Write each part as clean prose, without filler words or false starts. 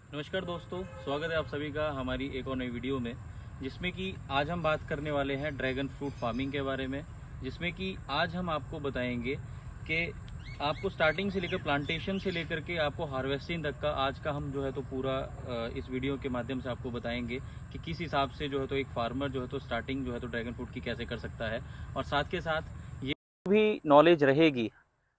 नमस्कार दोस्तों, स्वागत है आप सभी का हमारी एक और नई वीडियो में, जिसमें कि आज हम बात करने वाले हैं ड्रैगन फ्रूट फार्मिंग के बारे में। जिसमें कि आज हम आपको बताएंगे कि आपको स्टार्टिंग से लेकर प्लांटेशन से लेकर के आपको हार्वेस्टिंग तक का आज का हम जो है तो पूरा इस वीडियो के माध्यम से आपको बताएंगे कि किस हिसाब से जो है तो एक फार्मर जो है तो स्टार्टिंग जो है तो ड्रैगन फ्रूट की कैसे कर सकता है। और साथ के साथ ये भी नॉलेज रहेगी,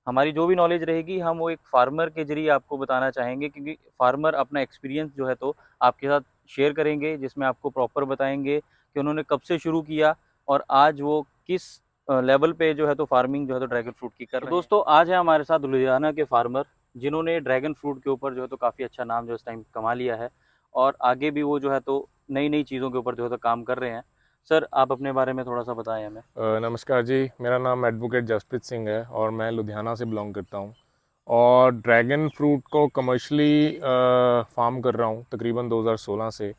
हमारी जो भी नॉलेज रहेगी हम वो एक फार्मर के जरिए आपको बताना चाहेंगे, क्योंकि फार्मर अपना एक्सपीरियंस जो है तो आपके साथ शेयर करेंगे, जिसमें आपको प्रॉपर बताएंगे कि उन्होंने कब से शुरू किया और आज वो किस लेवल पे जो है तो फार्मिंग जो है तो ड्रैगन फ्रूट की कर रहे हैं। दोस्तों, आज है हमारे साथ लुधियाना के फार्मर, जिन्होंने ड्रैगन फ्रूट के ऊपर जो है तो काफ़ी अच्छा नाम जो इस टाइम कमा लिया है और आगे भी वो जो है तो नई नई चीज़ों के ऊपर जो है तो काम कर रहे हैं। सर, आप अपने बारे में थोड़ा सा बताएं हमें। नमस्कार जी, मेरा नाम एडवोकेट जसप्रीत सिंह है और मैं लुधियाना से बिलोंग करता हूँ। और ड्रैगन फ्रूट को कमर्शली फार्म कर रहा हूँ तकरीबन 2016 से।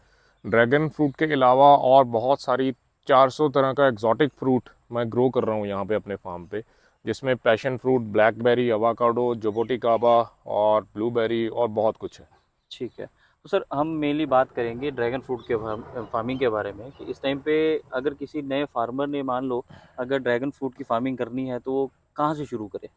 ड्रैगन फ्रूट के अलावा और बहुत सारी 400 तरह का एग्जॉटिक फ्रूट मैं ग्रो कर रहा हूँ यहाँ पे अपने फार्म पे, जिसमें पैशन फ्रूट, ब्लैकबेरी, अवाकाडो, जोबोटिकाबा और ब्लूबेरी और बहुत कुछ है। ठीक है। तो सर, हम मेनली बात करेंगे ड्रैगन फ्रूट के फार्मिंग के बारे में कि इस टाइम पे अगर किसी नए फार्मर ने मान लो अगर ड्रैगन फ्रूट की फार्मिंग करनी है तो वो कहाँ से शुरू करे?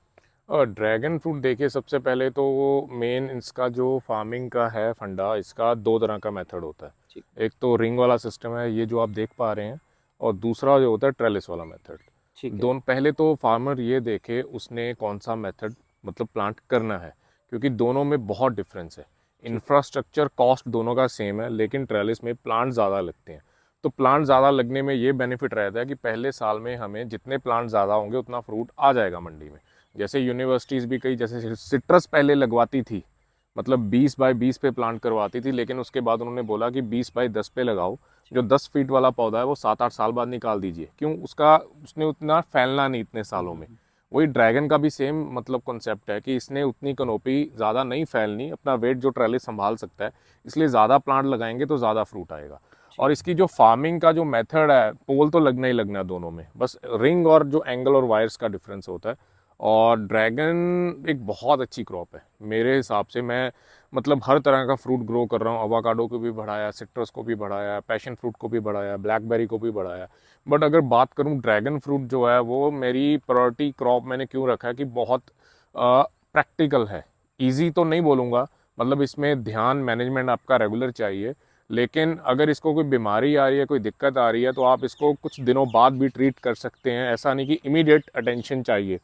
और ड्रैगन फ्रूट देखिए, सबसे पहले तो वो मेन इसका जो फार्मिंग का है फंडा, इसका दो तरह का मेथड होता है। ठीक। एक तो रिंग वाला सिस्टम है, ये जो आप देख पा रहे हैं, और दूसरा जो होता है ट्रेलिस वाला मेथड। ठीक है। दोनों पहले तो फार्मर ये देखे उसने कौन सा मेथड मतलब प्लांट करना है, क्योंकि दोनों में बहुत डिफरेंस है। ठीक। इंफ्रास्ट्रक्चर कॉस्ट दोनों का सेम है, लेकिन ट्रेलिस में प्लांट ज़्यादा लगते हैं। तो प्लांट ज़्यादा लगने में ये बेनिफिट रहता है कि पहले साल में हमें जितने प्लांट ज़्यादा होंगे उतना फ्रूट आ जाएगा मंडी में। जैसे यूनिवर्सिटीज़ भी कई जैसे सिट्रस पहले लगवाती थी, मतलब 20 बाय 20 पे प्लांट करवाती थी, लेकिन उसके बाद उन्होंने बोला कि 20 बाय 10 पे लगाओ। ठीक। जो 10 फीट वाला पौधा है वो 7-8 साल बाद निकाल दीजिए, क्यों? उसने उतना फैलना नहीं इतने सालों में। वही ड्रैगन का भी सेम मतलब कॉन्सेप्ट है कि इसने उतनी कनोपी ज़्यादा नहीं फैलनी, अपना वेट जो ट्रेलिस संभाल सकता है, इसलिए ज़्यादा प्लांट लगाएंगे तो ज़्यादा फ्रूट आएगा। और ठीक। इसकी जो फार्मिंग का जो मेथड है, पोल तो लगना ही लगना है दोनों में, बस रिंग और जो एंगल और वायर्स का डिफरेंस होता है। और ड्रैगन एक बहुत अच्छी क्रॉप है मेरे हिसाब से। मैं मतलब हर तरह का फ्रूट ग्रो कर रहा हूँ, अवाकाडो को भी बढ़ाया, सिट्रस को भी बढ़ाया, पैशन फ्रूट को भी बढ़ाया, ब्लैकबेरी को भी बढ़ाया। बट अगर बात करूँ ड्रैगन फ्रूट जो है वो मेरी प्रायोरिटी क्रॉप मैंने क्यों रखा है कि बहुत प्रैक्टिकल है। ईजी तो नहीं बोलूँगा, मतलब इसमें ध्यान मैनेजमेंट आपका रेगुलर चाहिए, लेकिन अगर इसको कोई बीमारी आ रही है, कोई दिक्कत आ रही है, तो आप इसको कुछ दिनों बाद भी ट्रीट कर सकते हैं। ऐसा नहीं कि इमीडिएट अटेंशन चाहिए।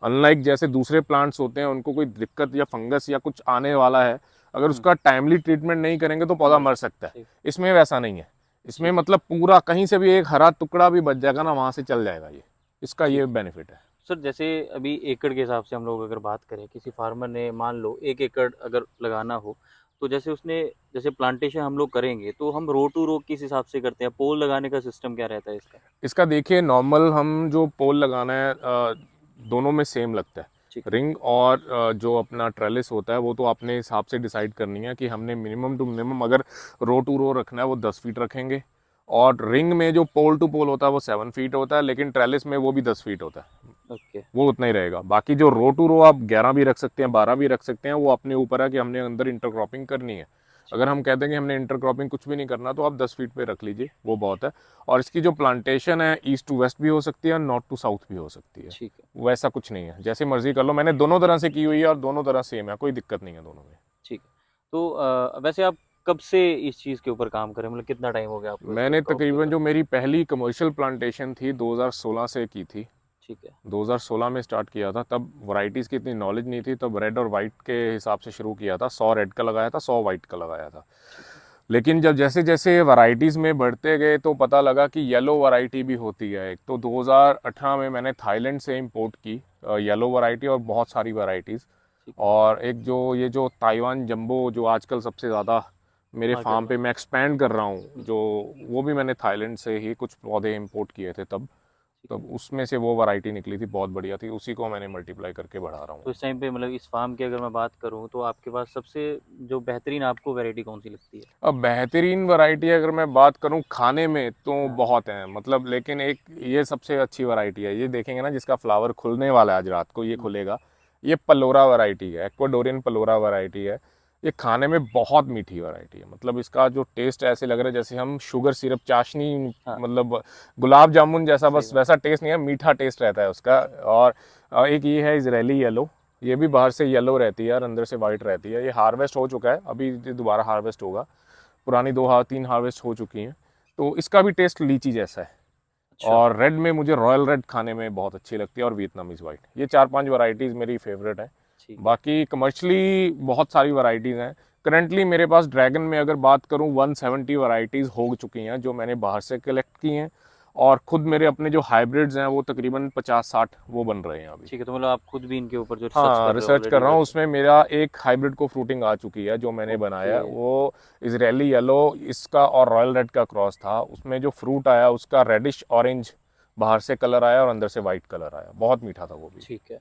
अनलाइक जैसे दूसरे प्लांट्स होते हैं, उनको कोई दिक्कत या फंगस या कुछ आने वाला है, अगर उसका टाइमली ट्रीटमेंट नहीं करेंगे तो पौधा मर सकता है। ठीक। इसमें वैसा नहीं है। इसमें ठीक। मतलब पूरा कहीं से भी एक हरा टुकड़ा भी बच जाएगा ना, वहाँ से चल जाएगा ये। इसका ठीक। ये बेनिफिट है। सर, जैसे अभी एकड़ के हिसाब से हम लोग अगर बात करें, किसी फार्मर ने मान लो 1 एकड़ अगर लगाना हो, तो जैसे उसने जैसे प्लांटेशन हम लोग करेंगे तो हम रो टू रो किस हिसाब से करते हैं? पोल लगाने का सिस्टम क्या रहता है इसका? इसका देखिए, नॉर्मल हम जो पोल लगाना है, दोनों में सेम लगता है। ठीक है। रिंग और जो अपना ट्रेलिस होता है वो तो अपने हिसाब से डिसाइड करनी है कि हमने मिनिमम टू मिनिमम अगर रो टू रो रखना है वो 10 फीट रखेंगे। और रिंग में जो पोल टू पोल होता है वो 7 फीट होता है, लेकिन ट्रेलिस में वो भी 10 फीट होता है। ओके। वो उतना ही रहेगा। बाकी जो रो टू रो आप 11 भी रख सकते हैं, 12 भी रख सकते हैं, वो अपने ऊपर है कि हमने अंदर इंटरक्रॉपिंग करनी है। ठीक। अगर हम कहते हैं कि हमने इंटरक्रॉपिंग कुछ भी नहीं करना, तो आप 10 फीट पे रख लीजिए, वो बहुत है। और इसकी जो प्लांटेशन है, ईस्ट टू वेस्ट भी हो सकती है, नॉर्थ टू साउथ भी हो सकती है। ठीक है। वैसा कुछ नहीं है, जैसे मर्जी कर लो। मैंने दोनों तरह से की हुई है और दोनों तरह सेम है, कोई दिक्कत नहीं है दोनों में। ठीक है। तो वैसे आप कब से इस चीज़ के ऊपर काम करें, मतलब कितना टाइम हो गया आपको इस मैंने क्रॉप के तकरीबन ऊपर? जो मेरी पहली कमर्शियल प्लांटेशन थी 2016 से की थी। ठीक है। 2016 में स्टार्ट किया था, तब वैरायटीज़ की इतनी नॉलेज नहीं थी, तब रेड और वाइट के हिसाब से शुरू किया था। 100 रेड का लगाया था, 100 वाइट का लगाया था। ठीक है। लेकिन जब जैसे जैसे वैरायटीज़ में बढ़ते गए तो पता लगा कि येलो वैरायटी भी होती है एक। तो 2018 में मैंने थाईलैंड से इंपोर्ट की येलो वैरायटी और बहुत सारी वैरायटीज़। ठीक है। और एक जो ये जो ताइवान जंबो जो आजकल सबसे ज़्यादा मेरे मार्केट फार्म में। पे मैं एक्सपेंड कर रहा हूँ, हम्म। जो वो भी मैंने थाईलैंड से ही कुछ पौधे इंपोर्ट किए थे तब। ठीक है। तब उसमें से वो वैरायटी निकली थी, बहुत बढ़िया थी, उसी को मैंने मल्टीप्लाई करके बढ़ा रहा हूँ। तो इस टाइम पे मतलब इस फार्म की अगर मैं बात करूँ तो आपके पास सबसे जो बेहतरीन आपको वैरायटी कौन सी लगती है? अब बेहतरीन वैरायटी अगर मैं बात करूं खाने में तो हाँ। बहुत हैं, मतलब, लेकिन एक ये सबसे अच्छी वैरायटी है, ये देखेंगे ना जिसका फ्लावर खुलने वाला है, आज रात को ये हम्म। खुलेगा। ये पलोरा वैरायटी है, एक्वाडोरियन पलोरा वैरायटी है। ये खाने में बहुत मीठी वैरायटी है, मतलब इसका जो टेस्ट ऐसे लग रहा है जैसे हम शुगर सिरप चाशनी, हाँ। मतलब गुलाब जामुन जैसा, सही बस बात। वैसा टेस्ट नहीं है, मीठा टेस्ट रहता है उसका। और एक ये है इजरायली येलो, ये भी बाहर से येलो रहती है और अंदर से वाइट रहती है। ये हार्वेस्ट हो चुका है, अभी ये दोबारा हार्वेस्ट होगा, पुरानी 2 3 हार्वेस्ट हो चुकी हैं। तो इसका भी टेस्ट लीची जैसा है। अच्छा। और रेड में मुझे रॉयल रेड खाने में बहुत अच्छी लगती है, और वियतनामीज वाइट, ये 4 5 वैरायटीज़ मेरी फेवरेट है। ठीक है। बाकी कमर्शली बहुत सारी वैरायटीज़ हैं। करंटली मेरे पास ड्रैगन में अगर बात करूं 170 वैरायटीज़ हो चुकी हैं जो मैंने बाहर से कलेक्ट की हैं, और ख़ुद मेरे अपने जो हाइब्रिड्स हैं वो तकरीबन 50 60 वो बन रहे हैं अभी। ठीक है, तो मतलब आप खुद भी इनके ऊपर जो रिसर्च हाँ, कर रहे हो रिसर्च कर ऑलरेडी रहा हूँ, वैसे। उसमें मेरा एक हाइब्रिड को फ्रूटिंग आ चुकी है जो मैंने ओके। बनाया है, वो इजरायली येलो इसका और रॉयल रेड का क्रॉस था। उसमें जो फ्रूट आया उसका रेडिश ऑरेंज बाहर से कलर आया और अंदर से वाइट कलर आया, बहुत मीठा था वो भी। ठीक है।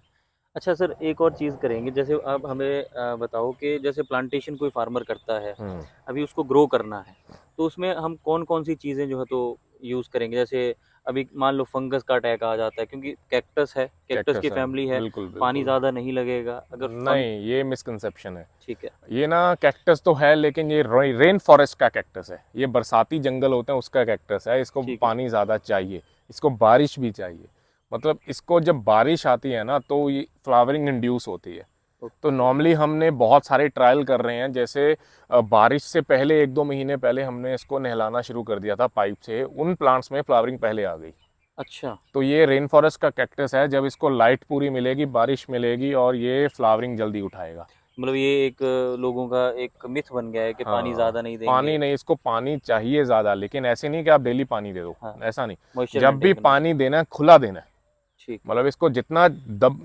अच्छा सर, एक और चीज़ करेंगे, जैसे आप हमें बताओ कि जैसे प्लांटेशन कोई फार्मर करता है, हम्म। अभी उसको ग्रो करना है, तो उसमें हम कौन-कौन सी चीज़ें जो है तो यूज़ करेंगे? जैसे अभी मान लो फंगस का अटैक आ जाता है, क्योंकि कैक्टस है, कैक्टस की कैक्टस है, फैमिली है, बिल्कुल पानी बिल्कुल। ज़्यादा नहीं लगेगा। अगर नहीं, ये मिसकंसेप्शन है। ठीक है। ये ना कैक्टस तो है, लेकिन ये रेन फॉरेस्ट का कैक्टस है, ये बरसाती जंगल होते हैं उसका कैक्टस है। इसको ठीक है। पानी ज़्यादा चाहिए, इसको बारिश भी चाहिए। मतलब इसको जब बारिश आती है ना तो ये फ्लावरिंग इंड्यूस होती है। तो ओके। नॉर्मली हमने बहुत सारे ट्रायल कर रहे हैं, जैसे बारिश से पहले 1 2 महीने पहले हमने इसको नहलाना शुरू कर दिया था पाइप से, उन प्लांट्स में फ्लावरिंग पहले आ गई। अच्छा। तो ये रेन फॉरेस्ट का कैक्टस है, जब इसको लाइट पूरी मिलेगी, बारिश मिलेगी, और ये फ्लावरिंग जल्दी उठाएगा। मतलब ये एक लोगों का एक मिथ बन गया है कि पानी हाँ, ज़्यादा नहीं देंगे। पानी नहीं, इसको पानी चाहिए ज़्यादा, लेकिन ऐसे नहीं कि आप डेली पानी दे दो, हाँ, ऐसा नहीं। मॉइस्चर जब भी मेंटेन करना पानी चाहिए। देना है खुला देना है, ठीक है। मतलब इसको जितना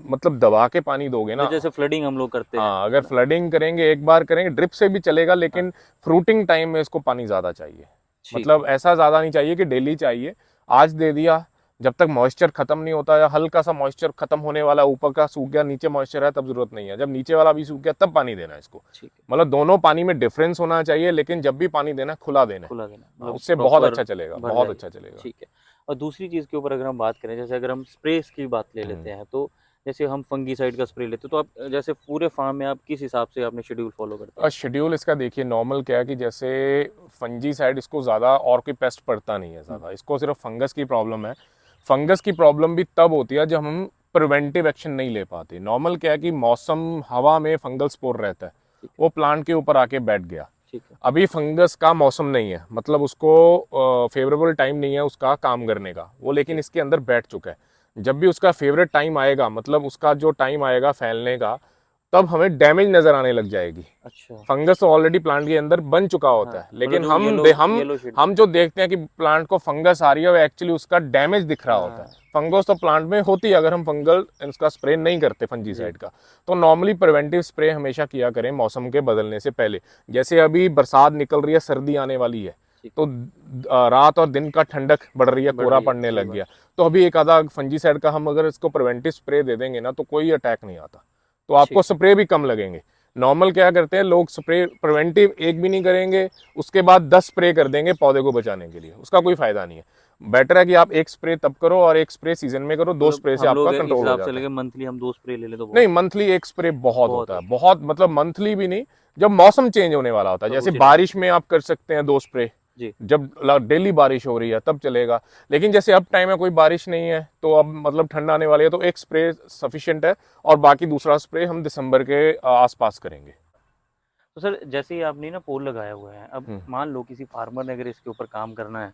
मतलब दबा के पानी दोगे मतलब ना। जैसे फ्लडिंग हम लोग करते हैं, हाँ, है अगर ना? फ्लडिंग करेंगे, एक बार करेंगे, ड्रिप से भी चलेगा, हाँ। लेकिन फ्रूटिंग टाइम में इसको पानी ज़्यादा चाहिए। ठीक मतलब है। ऐसा ज़्यादा नहीं चाहिए कि डेली चाहिए। आज दे दिया, जब तक मॉइस्चर खत्म नहीं होता, या हल्का सा मॉइस्चर खत्म होने वाला, ऊपर का सूख गया, नीचे मॉइस्चर है, तब जरूरत नहीं है। जब नीचे वाला भी सूख गया तब पानी देना है इसको। ठीक है। मतलब दोनों पानी में डिफरेंस होना चाहिए, लेकिन जब भी पानी देना खुला देना है। खुला देना, हाँ, मतलब उससे बहुत प्रॉपर अच्छा चलेगा, भर बहुत जाए। अच्छा चलेगा। ठीक है। और दूसरी चीज़ के ऊपर अगर हम बात करें, जैसे अगर हम स्प्रेस की बात ले हम्म। लेते हैं, तो जैसे हम फंगीसाइड का स्प्रे लेते हैं, तो आप जैसे पूरे फार्म में आप किस हिसाब से आपने शेड्यूल फॉलो करते और हैं? शेड्यूल इसका देखिए, नॉर्मल क्या है कि जैसे फंजी साइड इसको ज़्यादा और कोई पेस्ट पड़ता नहीं है हुँ। ज़्यादा, इसको सिर्फ फंगस की प्रॉब्लम है। फंगस की प्रॉब्लम भी तब होती है जब हम प्रिवेंटिव एक्शन नहीं ले पाते। नॉर्मल क्या है कि मौसम, हवा में फंगल स्पोर रहता है, ठीक है। वो प्लांट के ऊपर आके बैठ गया। ठीक है। अभी फंगस का मौसम नहीं है, मतलब उसको फेवरेबल टाइम नहीं है उसका काम करने का वो, लेकिन ठीक। इसके अंदर बैठ चुका है। जब भी उसका फेवरेट टाइम आएगा, मतलब उसका जो टाइम आएगा फैलने का, तब हमें डैमेज नज़र आने लग जाएगी। अच्छा। फंगस तो ऑलरेडी प्लांट के अंदर बन चुका हाँ, होता है, मतलब लेकिन जो येलो येलो शेड हम जो देखते हैं कि प्लांट को फंगस आ रही है, वो एक्चुअली उसका डैमेज दिख रहा होता है। हाँ, फंगस तो प्लांट में होती है अगर हम फंगल इसका स्प्रे नहीं करते जी। फंजीसाइड का। तो नॉर्मली प्रिवेंटिव स्प्रे हमेशा किया करें मौसम के बदलने से पहले। जैसे अभी बरसात निकल रही है, सर्दी आने वाली है, ठीक तो है। रात और दिन का ठंडक बढ़ रही है, बढ़ कोहरा रही है, पड़ने सही लग बात। गया। तो अभी एक आधा फंजीसाइड का हम अगर इसको प्रिवेंटिव स्प्रे दे देंगे ना, तो कोई अटैक नहीं आता, तो आपको ठीक है। स्प्रे भी कम लगेंगे। नॉर्मल क्या करते हैं लोग, स्प्रे प्रिवेंटिव एक भी नहीं करेंगे, उसके बाद 10 स्प्रे कर देंगे पौधे को बचाने के लिए, उसका कोई फायदा नहीं है। बेटर है कि आप एक स्प्रे तब करो और एक स्प्रे सीजन में करो, 2 मतलब स्प्रे से हम आपका लोग इस कंट्रोल हो हिसाब से जाता है। लगे मंथली हम 2 स्प्रे ले लें तो नहीं, बहुत मंथली एक स्प्रे बहुत बहुत होता है, होता है। बहुत, मतलब मंथली भी नहीं, जब मौसम चेंज होने वाला होता है। तब जैसे उसी टाइम बारिश में आप कर सकते हैं 2 स्प्रे, जी। जब डेली बारिश हो रही है तब चलेगा। लेकिन जैसे अब टाइम है कोई बारिश नहीं है, तो अब मतलब ठंड आने वाली है, तो एक स्प्रे सफिशिएंट है, और बाकी दूसरा स्प्रे हम दिसंबर के आसपास करेंगे। तो सर, जैसे ही आपने ना पोल लगाया हुआ है, अब हम्म। मान लो किसी फार्मर ने अगर इसके ऊपर काम करना है,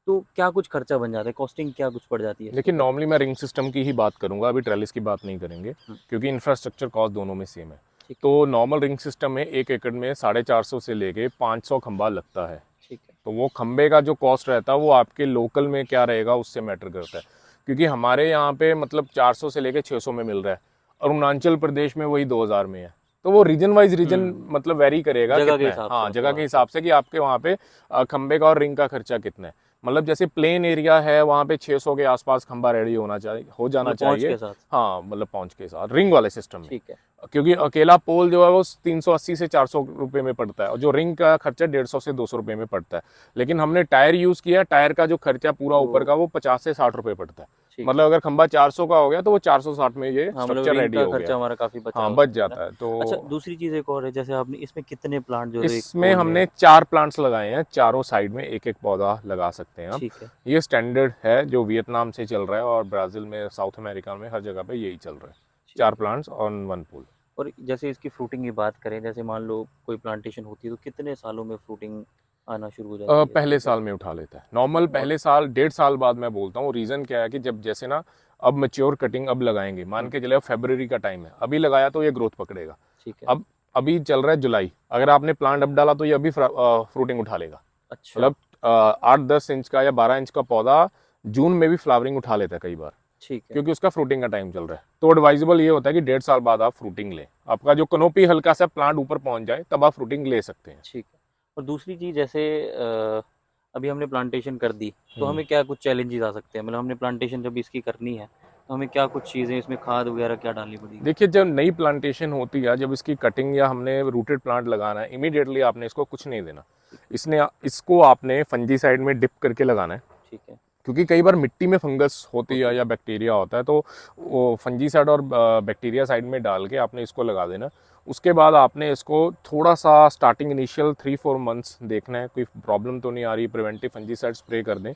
तो क्या कुछ खर्चा बन जाता है? कॉस्टिंग क्या कुछ पड़ जाती है इसके लेकिन ऊपर? नॉर्मली मैं रिंग सिस्टम की ही बात करूंगा, अभी ट्रेलिस की बात नहीं करेंगे, हुँ। क्योंकि इंफ्रास्ट्रक्चर कॉस्ट दोनों में सेम है। ठीक है। तो नॉर्मल रिंग सिस्टम में 1 एकड़ में 450 से लेके 500 खंबा लगता है। ठीक है। तो वो खंबे का जो कॉस्ट रहता है वो आपके लोकल में क्या रहेगा उससे मैटर करता है। क्योंकि हमारे यहाँ पे मतलब 400 से लेके 600 में मिल रहा है, अरुणाचल प्रदेश में वही 2000 में है। तो वो रीजन वाइज रीजन हुँ। मतलब वेरी करेगा जगह के कितना है, हिसाब से हाँ, मतलब जगह के आप हिसाब से कि आपके वहाँ पे खंबे का और रिंग का खर्चा कितना है। मतलब जैसे प्लेन एरिया है वहाँ पे 600 के आसपास खंबा रेडी होना चाहिए, हो जाना मतलब पहुँच चाहिए। के साथ। हाँ, मतलब पहुँच के साथ रिंग वाले सिस्टम में, ठीक है। क्योंकि अकेला पोल जो है वो 380 से 400 रुपये में पड़ता है, और जो रिंग का खर्चा 150 से 200 रुपये में पड़ता है। लेकिन हमने टायर यूज़ किया, टायर का जो खर्चा पूरा ऊपर तो का वो 50 से 60 रुपये पड़ता है। ठीक। मतलब अगर खंबा 400 का हो गया तो वो 460 में ये हाँ, मतलब स्ट्रक्चर रिंग रेडी का हो खर्चा गया। हमारा काफी बचा हाँ, हो बच जाएगा ना। जाता है। अच्छा, तो दूसरी चीज एक और है, जैसे आपने इसमें कितने प्लांट जो है एक इसमें पोल में? हमने 4 प्लांट्स लगाए हैं, चारों साइड में एक एक पौधा लगा सकते हैं आप। ठीक है। ये स्टैंडर्ड है जो वियतनाम से चल रहा है और ब्राज़ील में, साउथ अमेरिका में, हर जगह पे यही चल रहा है। ठीक 4 है। प्लांट्स ऑन 1 पोल। और जैसे इसकी फ्रूटिंग की बात करें, जैसे मान लो कोई प्लांटेशन होती है तो कितने सालों में फ्रूटिंग आना शुरू हो जाती है पहले इसकी? साल में उठा लेता है नॉर्मल, और पहले साल, 1.5 साल बाद मैं बोलता हूँ। रीज़न क्या है कि जब जैसे ना अब मैच्योर कटिंग अब लगाएंगे, मान के चले अब फरवरी का टाइम है, अभी लगाया तो ये ग्रोथ पकड़ेगा। ठीक है। अब अभी चल रहा है जुलाई, अगर आपने प्लांट अब डाला तो ये अभी फ्रूटिंग उठा लेगा। अच्छा। मतलब 8-10 इंच का या 12 इंच का पौधा जून में भी फ्लावरिंग उठा लेता है कई बार, ठीक है। क्योंकि उसका फ्रूटिंग का टाइम चल रहा है। तो एडवाइजेबल ये होता है कि 1.5 साल बाद आप फ्रूटिंग लें, आपका जो कनोपी हल्का सा प्लांट ऊपर पहुंच जाए तब आप फ्रूटिंग ले सकते हैं। ठीक है। और दूसरी चीज़, जैसे अभी हमने प्लांटेशन कर दी तो हम्म। हमें क्या कुछ चैलेंजेस आ सकते हैं? मतलब हमने प्लांटेशन जब इसकी करनी है तो हमें क्या कुछ चीज़ें इसमें, खाद वगैरह क्या डालनी पड़ेगी? देखिए, जब नई प्लांटेशन होती है, जब इसकी कटिंग या हमने रूटेड प्लांट लगाना है, इमीडिएटली आपने इसको कुछ नहीं देना। ठीक है। इसको आपने फंजीसाइड में डिप करके लगाना है, ठीक है। क्योंकि कई बार मिट्टी में फंगस होती है होती या है। बैक्टीरिया होता है, तो वो फंजीसाइड और बैक्टीरिया साइड में डाल के आपने इसको लगा देना। उसके बाद आपने इसको थोड़ा सा स्टार्टिंग इनिशियल 3-4 मंथ्स देखना है, कोई प्रॉब्लम तो नहीं आ रही, प्रिवेंटिव फंजीसाइड स्प्रे कर दें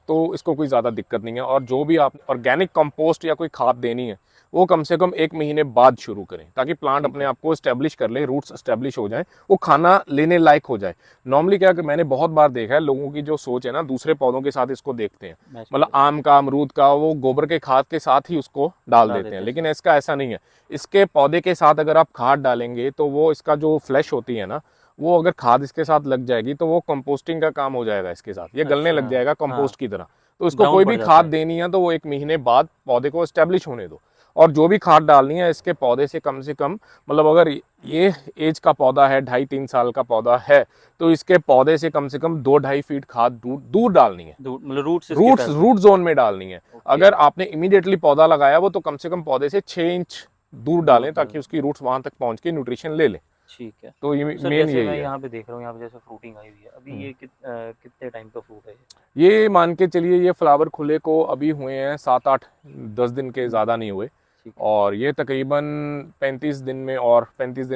तो इसको कोई ज़्यादा दिक्कत नहीं है। और जो भी आप ऑर्गेनिक कंपोस्ट या कोई खाद देनी है वो कम से कम 1 महीने बाद शुरू करें, ताकि प्लांट ठीक अपने है। आप को स्टैब्लिश कर ले, रूट्स स्टैब्लिश हो जाए, वो खाना लेने लायक हो जाए। नॉर्मली क्या कि मैंने बहुत बार देखा है, लोगों की जो सोच है ना, दूसरे पौधों के साथ इसको देखते हैं, मैच कर मतलब देते आम का, अमरूद का, वो गोबर के खाद के साथ ही उसको डाल डाल देते हैं, देते हैं लेकिन इसमें। इसका ऐसा नहीं है। इसके पौधे के साथ अगर आप खाद डालेंगे तो वो इसका जो फ्लैश होती है ना, वो अगर खाद इसके साथ लग जाएगी तो वो कंपोस्टिंग का काम हो जाएगा इसके साथ, ये गलने अच्छा। लग जाएगा हाँ। कंपोस्ट की तरह। तो इसको ग्राउंड कोई पड़ भी जाता खाद है। देनी है तो वो 1 महीने बाद पौधे को एस्टेब्लिश होने दो। और जो भी खाद डालनी है इसके पौधे से कम, मतलब अगर ये एज का पौधा है, 2.5-3 साल का पौधा है, तो इसके पौधे से कम 2-2.5 फीट खाद दूर दूर डालनी है, दूर मतलब रूट्स इसके रूट्स फैलते हैं। रूट जोन में डालनी है। ओके। अगर आपने इमीडिएटली पौधा लगाया वो तो कम से कम पौधे से 6 इंच दूर दूर डालें, डाल। ताकि उसकी रूट्स वहां तक पहुंच के न्यूट्रिशन ले लें। ठीक है। तो ये तो सर, मेन जैसे यही मैं है। यहाँ पे देख रहा हूँ, यहाँ पे जैसे फ्रूटिंग आई हुई है अभी, ये कितने टाइम का फ्रूट है ये? ये मान के चलिए, ये फ्लावर खुले को अभी हुए हैं 7-8-10 दिन के, ज़्यादा नहीं हुए। ठीक है। और ये तकरीबन 35 दिन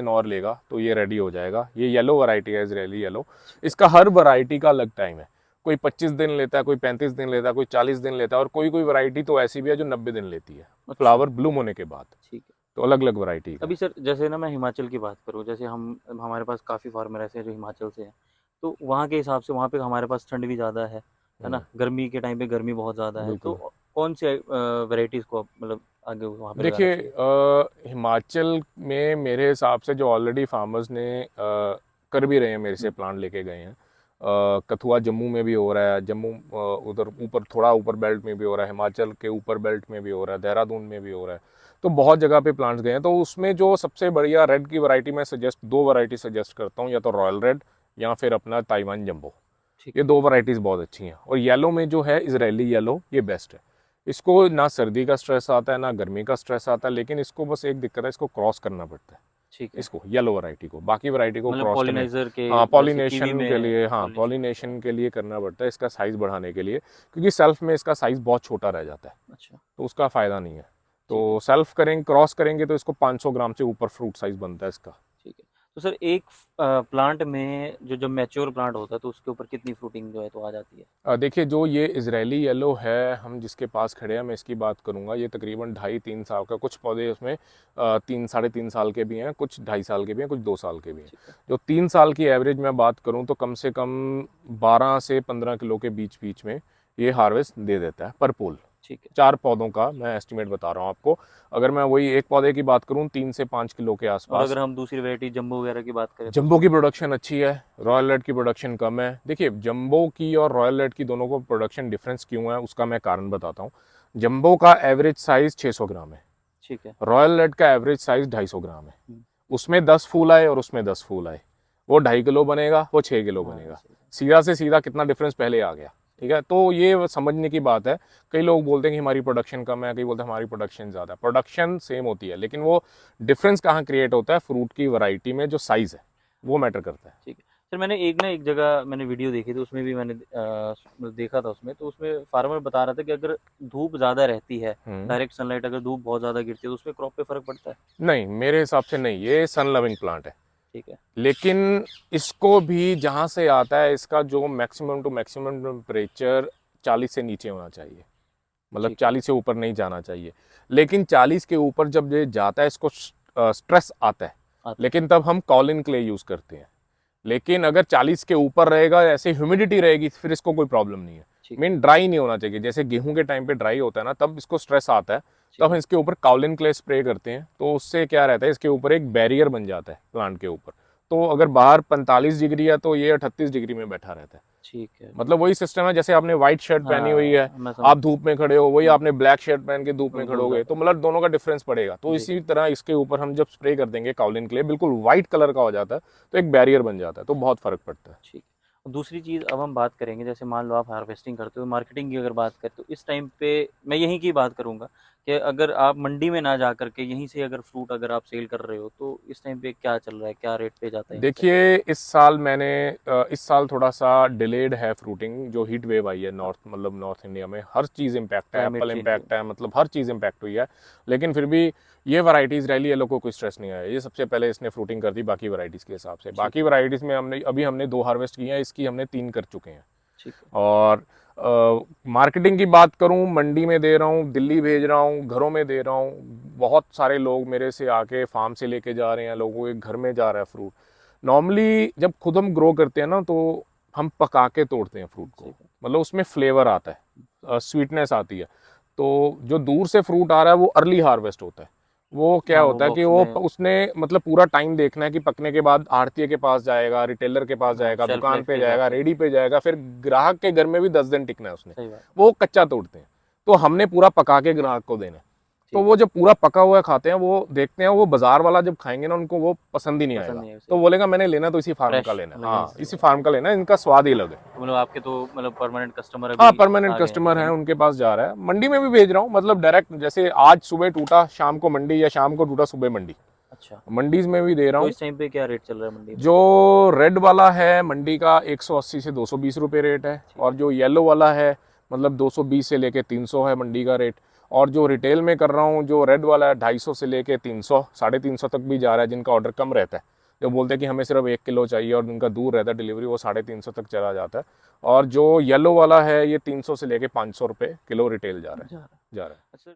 और लेगा तो ये रेडी हो जाएगा। ये येलो वैरायटी है, इजरायली येलो। ठीक है। इसका हर वैरायटी का अलग टाइम है, कोई 25 दिन लेता है, कोई 35 दिन लेता है, कोई 40 दिन लेता है, और कोई कोई वैरायटी तो ऐसी भी है जो 90 दिन लेती है अच्छा। फ्लावर ब्लूम होने के बाद। ठीक है। तो अलग अलग वैरायटी का अभी है। सर, जैसे ना मैं हिमाचल की बात करूँ, जैसे हमारे पास काफ़ी फार्मर ऐसे हैं जो हिमाचल से हैं, तो वहाँ के हिसाब से वहाँ पे हमारे पास ठंड भी ज़्यादा है ना? गर्मी के टाइम पे गर्मी बहुत ज़्यादा है, बिल्कुल। तो कौन से वैरायटीज़ को आप मतलब आगे वहाँ पे लगाना देखिए, चाहिए? हिमाचल में मेरे हिसाब से जो ऑलरेडी फार्मर्स ने कर भी रहे हैं, मेरे से प्लांट लेके गए हैं। कथुआ जम्मू में भी हो रहा है, जम्मू उधर ऊपर, थोड़ा ऊपर बेल्ट में भी हो रहा है, हिमाचल के ऊपर बेल्ट में भी हो रहा है, देहरादून में भी हो रहा है। तो बहुत जगह पे प्लांट्स गए हैं। तो उसमें जो सबसे बढ़िया रेड की वैरायटी मैं सजेस्ट, 2 वैरायटी सजेस्ट करता हूँ, या तो रॉयल रेड या फिर अपना ताइवान जंबो। ठीक ये है। 2 वैरायटीज़ बहुत अच्छी हैं। और येलो में जो है इजरायली येलो, ये बेस्ट है। इसको ना सर्दी का स्ट्रेस आता है ना गर्मी का स्ट्रेस आता है, लेकिन इसको बस एक दिक्कत है, इसको क्रॉस करना पड़ता है। ठीक है। इसको येलो वैरायटी को, बाकी वैरायटी को मतलब क्रॉस करने, पॉलिनाइजर के, हाँ, जैसे कीवी पॉलिनेशन के में लिए, हाँ, पॉलिनेशन होता है। पॉलिनेशन के लिए करना पड़ता है, इसका साइज़ बढ़ाने के लिए, क्योंकि सेल्फ में इसका साइज़ बहुत छोटा रह जाता है, अच्छा। तो उसका फ़ायदा नहीं है। ठीक है। तो सेल्फ करेंगे, क्रॉस करेंगे तो इसको 500 ग्राम से ऊपर फ्रूट साइज़ बनता है इसका। ठीक है। तो सर, एक प्लांट में जो जब मैच्योर प्लांट होता है तो उसके ऊपर कितनी फ्रूटिंग जो है तो आ जाती है? देखिए, जो ये इजरायली येलो है, हम जिसके पास खड़े हैं, मैं इसकी बात करूंगा, ये तकरीबन 2.5-3 साल का, कुछ पौधे उसमें 3-3.5 साल के भी हैं, कुछ 2.5 साल के भी हैं, कुछ 2 साल के भी हैं। ठीक है। जो 3 साल की एवरेज मैं बात करूं तो कम से कम 12 से 15 किलो के बीच बीच में ये हार्वेस्ट दे देता है पर पोल। ठीक है। 4 पौधों का मैं एस्टिमेट बता रहा हूँ आपको। अगर मैं वही एक पौधे की बात करूँ, 3 से 5 किलो के और आसपास। अगर हम दूसरी वैरायटी जंबो वगैरह की बात करें तो जंबो उसमें? की प्रोडक्शन अच्छी है, रॉयल रेड की प्रोडक्शन कम है। देखिए, जंबो की और रॉयल रेड की दोनों को प्रोडक्शन डिफरेंस क्यों है, उसका मैं कारण बताता हूँ। जंबो का एवरेज साइज 600 ग्राम है, ठीक है। रॉयल रेड का एवरेज साइज 250 ग्राम है। हम्म। उसमें 10 फूल आए और उसमें 10 फूल आए, वो 2.5 किलो बनेगा, वो 6 किलो हाँ, बनेगा। सही है। सीधा से सीधा कितना डिफरेंस पहले आ गया। ठीक है, तो ये समझने की बात है। कई लोग बोलते हैं कि हमारी प्रोडक्शन कम है, कई बोलते हैं हमारी प्रोडक्शन ज़्यादा है। प्रोडक्शन सेम होती है, लेकिन वो डिफरेंस कहाँ क्रिएट होता है, फ्रूट की वैरायटी में जो साइज़ है वो मैटर करता है। ठीक है। सर मैंने एक जगह मैंने वीडियो देखी थी, उसमें भी मैंने देखा था उसमें, तो उसमें फार्मर बता रहा था कि अगर धूप ज़्यादा रहती है, डायरेक्ट सनलाइट अगर धूप बहुत ज़्यादा गिरती है तो उसमें क्रॉप पे फ़र्क पड़ता है। नहीं, मेरे हिसाब से नहीं, ये सन लविंग प्लांट है। ठीक है। लेकिन इसको भी जहाँ से आता है, इसका जो मैक्सिमम टू मैक्सिमम टेम्परेचर 40 से नीचे होना चाहिए, मतलब ठीक है। 40 से ऊपर नहीं जाना चाहिए। लेकिन 40 के ऊपर जब ये जाता है, इसको स्ट्रेस आता है, आता लेकिन तब हम कॉलिन क्ले यूज़ करते हैं। लेकिन अगर 40 के ऊपर रहेगा, ऐसे ह्यूमिडिटी रहेगी, फिर इसको कोई प्रॉब्लम नहीं है। ठीक मीन ड्राई नहीं होना चाहिए, जैसे गेहूं के टाइम पे ड्राई होता है ना, तब इसको स्ट्रेस आता है, ठीक तब हम है। इसके ऊपर काउलिन क्ले स्प्रे करते हैं। तो उससे क्या रहता है, इसके ऊपर एक बैरियर बन जाता है प्लांट के ऊपर। तो अगर बाहर 45 डिग्री है तो ये 38 डिग्री में बैठा रहता है। ठीक है। मतलब वही सिस्टम है, जैसे आपने व्हाइट शर्ट पहनी हुई है, हाँ, मैं समझ। आप धूप में खड़े हो, वही आपने ब्लैक शर्ट पहन के धूप में बिल्कुल खड़ोगे, तो ज़्यादा। मतलब दोनों का डिफरेंस पड़ेगा। तो जी। इसी तरह इसके ऊपर हम जब स्प्रे कर देंगे काउलिन क्ले, बिल्कुल व्हाइट कलर का हो जाता है, तो एक बैरियर बन जाता है, तो बहुत फर्क पड़ता है। ठीक है। और दूसरी चीज़ अब हम बात करेंगे, जैसे मान लो आप हार्वेस्टिंग करते हो, मार्केटिंग की अगर बात करें तो इस टाइम पे मैं यहीं की बात करूंगा कि अगर आप मंडी में ना जा करके यहीं से अगर फ्रूट अगर आप सेल कर रहे हो तो इस टाइम पे क्या चल रहा है, क्या रेट पे जाता है यहाँ से? देखिए, इस साल थोड़ा सा डिलेड है फ्रूटिंग, जो हीट वेव आई है नॉर्थ, मतलब नॉर्थ इंडिया में हर चीज़ इम्पैक्ट है, क्लाइमेट एप्पल चेंज हो। इम्पैक्ट है, मतलब हर चीज़ इम्पैक्ट हुई है। लेकिन फिर भी ये वैरायटीज़ रैली ये लोग को कोई स्ट्रेस नहीं आया, ये सबसे पहले इसने फ्रूटिंग कर दी बाकी वैरायटीज़ के हिसाब से। ठीक बाकी है। वैरायटीज़ में हमने 2 हार्वेस्ट किए हैं, इसकी हमने 3 कर चुके हैं। ठीक है। और मार्केटिंग की बात करूं, मंडी में दे रहा हूं, दिल्ली भेज रहा हूं, घरों में दे रहा हूं। बहुत सारे लोग मेरे से आके फार्म से लेके जा रहे हैं, लोगों के घर में जा रहा है फ्रूट। नॉर्मली जब खुद हम ग्रो करते हैं ना, तो हम पका के तोड़ते हैं फ्रूट को, ठीक है। मतलब उसमें फ्लेवर आता है, स्वीटनेस आती है। तो जो दूर से फ्रूट आ रहा है वो अर्ली हार्वेस्ट होता है। वो क्या हाँ, वो होता है कि बॉक्स वो में उसने मतलब पूरा टाइम देखना है कि पकने के बाद आड़ती के पास जाएगा, रिटेलर के पास जाएगा, शेल्फ दुकान लाइफ पे के हिसाब जाएगा, से। रेडी पे जाएगा, फिर ग्राहक के घर में भी 10 दिन टिकना है उसने। सही बात। वो कच्चा तोड़ते हैं, तो हमने पूरा पका के ग्राहक को देना है। तो ठीक वो है। जब पूरा पका हुआ खाते हैं, वो देखते हैं, वो बाजार वाला जब खाएंगे ना, उनको वो पसंद ही नहीं पसंद आएगा। नहीं है। सही तो बात। बोलेगा मैंने लेना तो इसी फार्म का फ्रेश लेना है, मतलब यहीं हाँ से इसी लो। फार्म का लेना है, इनका स्वाद ही अलग है। तो मतलब आपके तो मतलब परमानेंट कस्टमर हाँ, अभी परमानेंट आ गए हैं कस्टमर कुछ, है हैं, ना? उनके पास जा रहा है। मंडी में भी भेज रहा हूँ, मतलब डायरेक्ट, जैसे आज सुबह टूटा शाम को मंडी, या शाम को टूटा सुबह मंडी, अच्छा। मंडीज में भी दे रहा तो हूँ। इस टाइम पे क्या रेट चल रहा है मंडी में? जो रेड वाला है मंडी का 180 से 220 रुपये रेट है, ठीक और है। जो येलो वाला है मतलब 220 से लेके 300 है मंडी का रेट। और जो रिटेल में कर रहा हूँ, जो रेड वाला है 250 से लेके 300, 350 तक भी जा रहा है, जिनका ऑर्डर कम रहता है, जो बोलते हैं कि हमें सिर्फ 1 किलो चाहिए और जिनका दूर रहता है डिलीवरी, वो 350 तक चला जाता है। और जो येलो वाला है ये 300 से लेके 500 रुपये किलो रिटेल जा रहा है। जा रहा है। जा रहा है। अच्छा।